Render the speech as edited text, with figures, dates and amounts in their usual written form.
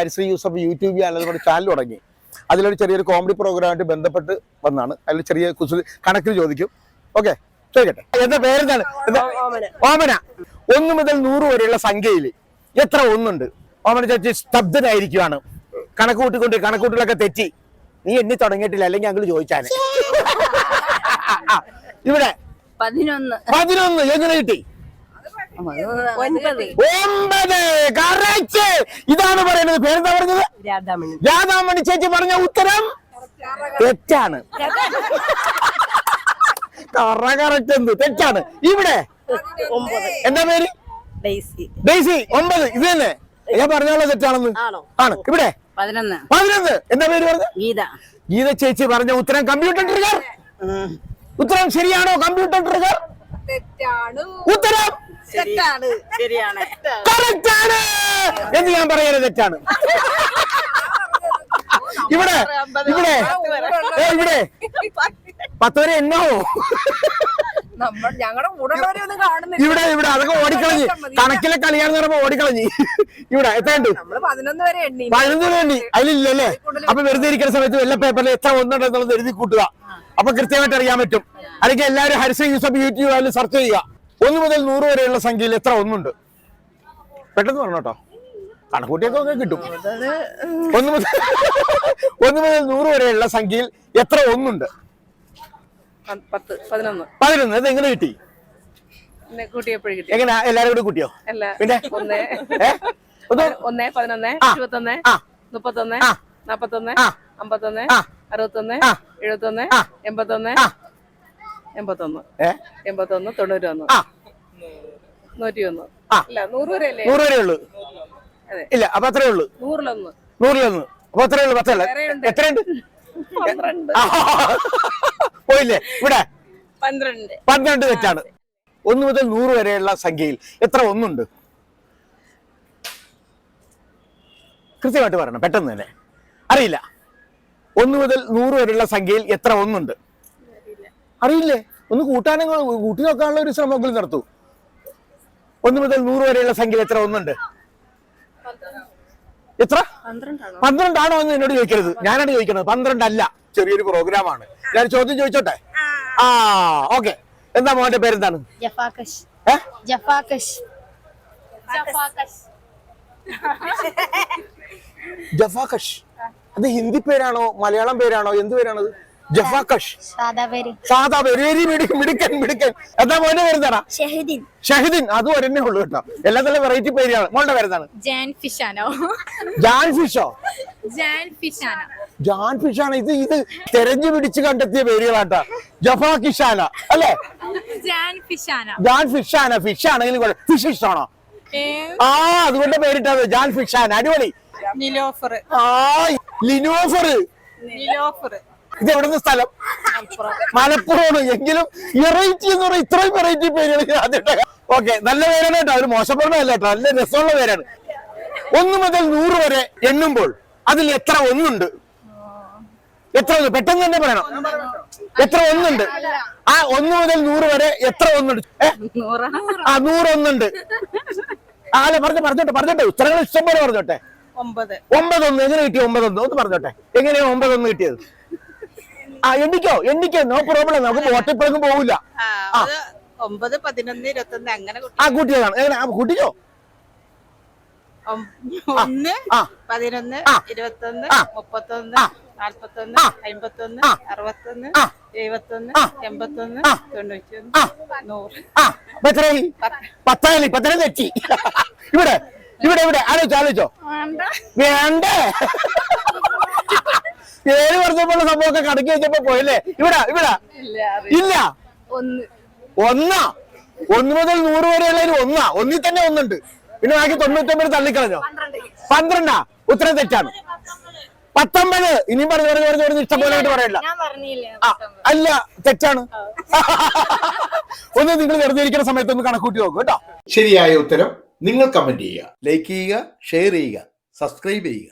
ഹരിശ്രീ Yusuf YouTube channel channel തുടങ്ങി. അതിലൊരു ചെറിയൊരു കോമഡി പ്രോഗ്രാമായിട്ട് ബന്ധപ്പെട്ട് വന്നാണ്. അതിൽ ചെറിയ കണക്കിൽ ചോദിക്കും. ഓക്കെ, ചോദിക്കട്ടെ. എന്താ പേരെന്താണ്? ഓമന. 1 മുതൽ 100 വരെയുള്ള സംഖ്യയിൽ എത്ര ഒന്നുണ്ട്? ഓമന ചേച്ചി സ്തബ്ധനായിരിക്കുവാണ്. കണക്കൂട്ടിലൊക്കെ തെറ്റി. നീ എണ്ണി തുടങ്ങിയിട്ടില്ല, അല്ലെങ്കിൽ ഞങ്ങൾ ചോദിച്ചാണ്. ഇവിടെ 11. എങ്ങനെ കിട്ടി? 9. കറക്റ്റ്. ഇതാണ് പറയുന്നത്. പേരെന്താ പറഞ്ഞത്? രാധാമണി ചേച്ചി പറഞ്ഞ ഉത്തരം തെറ്റാണ്. കറക്റ്റ് എന്ത് തെറ്റാണ്? ഇവിടെ എന്താ പേര്? ഡെയ്സി. 9. ഇത് തന്നെ ഞാൻ പറഞ്ഞോളൂ തെറ്റാണെന്ന്. ആണ്. ഇവിടെ 11. എന്താ പേര് പറഞ്ഞത്? ഗീത ചേച്ചി പറഞ്ഞ ഉത്തരം കമ്പ്യൂട്ടർ ട്രിഗർ. ഉത്തരം ശരിയാണോ? കമ്പ്യൂട്ടർ ട്രിഗർ ഉത്തരം കറക്റ്റ് ആണ് എന്ന് ഞാൻ പറയുന്നത് തെറ്റാണ്. ഇവിടെ 10 വരെ എന്നാവോ? ഇവിടെ അതൊക്കെ ഓടിക്കളഞ്ഞ് കണക്കിലെ കളിയാന്ന് പറയുമ്പോ ഓടിക്കളഞ്ഞ്. ഇവിടെ എത്രയുണ്ട്? 11 വരെ എണ്ണി. അതിലില്ലല്ലേ? അപ്പൊ വെറുതെ ഇരിക്കുന്ന സമയത്ത് എല്ലാ പേപ്പറിൽ എത്ര ഒന്നുണ്ടെന്നുള്ളത് എഴുതി കൂട്ടുക. അപ്പൊ കൃത്യമായിട്ട് അറിയാൻ പറ്റും. അല്ലെങ്കിൽ എല്ലാവരും ഹരിശ്രീ യൂസഫ് യൂട്യൂബ് ചാനൽ സെർച്ച് ചെയ്യുക. 1 മുതൽ 100 വരെയുള്ള സംഖ്യയിൽ എത്ര ഒന്നുണ്ട്? പെട്ടെന്ന് പറഞ്ഞോട്ടോ, കണക്കൂട്ടിയൊക്കെ കിട്ടും. 1 മുതൽ 100 വരെയുള്ള സംഖ്യയിൽ എത്ര ഒന്നുണ്ട്? 11. അത് എങ്ങനെ കിട്ടി? എങ്ങനെ? എല്ലാരും കൂടി കൂട്ടിയോ? പിന്നെ 1, 11, 21, 31, 41, 41, 51, 61, 71, 81, 91, 91, 91, 101. അല്ല 100 വരെ ഉള്ളു. ഇല്ല, അപ്പൊ അത്രേ ഉള്ളു. 100 അപ്പൊ അത്രേ ഉള്ളു. 10 എത്രയുണ്ട്? 12. പോയില്ലേ? ഇവിടെ 12 തെറ്റാണ്. 1 മുതൽ 100 വരെയുള്ള സംഖ്യയിൽ എത്ര ഒന്നുണ്ട്? കൃത്യമായിട്ട് പറയണം, പെട്ടെന്ന് തന്നെ. അറിയില്ല. 1 മുതൽ 100 വരെയുള്ള സംഖ്യയിൽ എത്ര ഒന്നുണ്ട്? അറിയില്ലേ? ഒന്ന് കൂട്ടി നോക്കാനുള്ള ഒരു ശ്രമമെങ്കിലും നടത്തൂ. 1 മുതൽ 100 വരെയുള്ള സംഖ്യയിൽ എത്ര ഒന്നുണ്ട്? എത്ര? 12 ആണോ എന്ന് എന്നോട് ചോദിക്കരുത്. ഞാനാണ് ചോദിക്കുന്നത്. 12 അല്ല. ചെറിയൊരു പ്രോഗ്രാമാണ്. ഞാൻ ചോദ്യം ചോദിച്ചോട്ടെ? ഓക്കെ. എന്താ മോന്റെ പേരെന്താണ്? ജഫാകഷ്. അത് ഹിന്ദി പേരാണോ മലയാളം പേരാണോ? എന്ത് പേരാണത്? ജഫാകഷ്. സാധാ പേര്. മിടുക്കൻ. എന്താ മോന്റെ പേരെന്താ? ഷഹിദിൻ. അതും ഒരെണ്ണേ ഉള്ളു കേട്ടോ. എല്ലാ തരം വെറൈറ്റി പേരാണ്. മോളുടെ പേരെന്താണ്? ജാൻ ഫിഷാണ്. ഇത് തെരഞ്ഞു പിടിച്ച് കണ്ടെത്തിയ പേരുകളാട്ടാ. ജഫാ കിഷാന അല്ലേ? ജാൻ ഫിഷാന. ഫിഷ് ആണെങ്കിലും ഫിഷ് ഇഷ്ടമാണോ? അതുകൊണ്ട് പേരിട്ടത് ജാൻ ഫിഷാന. അടിപൊളി. ലിനോഫർ. ഇത് എവിടുന്ന സ്ഥലം? മലപ്പുറമാണ്. എങ്കിലും വെറൈറ്റി എന്ന് പറഞ്ഞാൽ ഇത്രയും വെറൈറ്റി പേരുകൾ ആദ്യമായിട്ട്. ഓക്കെ, നല്ല പേരാണ് കേട്ടോ. ഒരു മോശപ്പെടുന്നതല്ല കേട്ടോ. നല്ല രസമുള്ള പേരാണ്. 1 മുതൽ 100 വരെ എണ്ണുമ്പോൾ അതിൽ എത്ര ഒന്നുണ്ട്? എത്ര ഒന്ന്? പെട്ടെന്ന് തന്നെ പറയണം. എത്ര ഒന്നുണ്ട്? 1 മുതൽ 100 വരെ എത്ര ഒന്നുണ്ട്? 100 ഒന്നുണ്ട്. പറഞ്ഞോട്ടെ. ഉത്തരങ്ങൾ ഇഷ്ടം പോലെ പറഞ്ഞോട്ടെ. 9 ഒന്ന്. എങ്ങനെ കിട്ടി 9 ഒന്ന്? ഒന്ന് പറഞ്ഞോട്ടെ. എങ്ങനെയാ 9 ഒന്ന് കിട്ടിയത്? എണ്ണിക്കോ. No problem. നമുക്ക് ഓട്ടിപ്പഴങ്ങും പോകില്ല. 9, 11, 21 അങ്ങനെ കൂട്ടിയതാണ്. എങ്ങനെ കൂട്ടിക്കോ? 1, 11, 21, 31, 41, 51, 61, 71, 81, 91, 100. 10 തെറ്റി. ഇവിടെ ആലോചിച്ചോ? വേണ്ടേ? പേര് പറഞ്ഞപ്പോൾ സംഭവമൊക്കെ കടക്കി വെച്ചപ്പോ പോയല്ലേ? ഇവിടെ ഇല്ല. 1. 1 മുതൽ 100 വരെയുള്ളതിൽ 1. 1 തന്നെ ഒന്നുണ്ട്. പിന്നെ ബാക്കി 99 തള്ളിക്കളഞ്ഞോ? 12. ഉത്തരം തെറ്റാണ്. 19. ഇനിയും പറഞ്ഞു ഇഷ്ടം പോലെ പറയല്ല. അല്ല, തെറ്റാണ്. ഒന്ന് നിങ്ങൾ വെറുതെ ഇരിക്കുന്ന സമയത്ത് ഒന്ന് കണക്കൂട്ടി നോക്കൂ കേട്ടോ. ശരിയായ ഉത്തരം നിങ്ങൾ കമന്റ് ചെയ്യുക, ലൈക്ക് ചെയ്യുക, ഷെയർ ചെയ്യുക, സബ്സ്ക്രൈബ് ചെയ്യുക.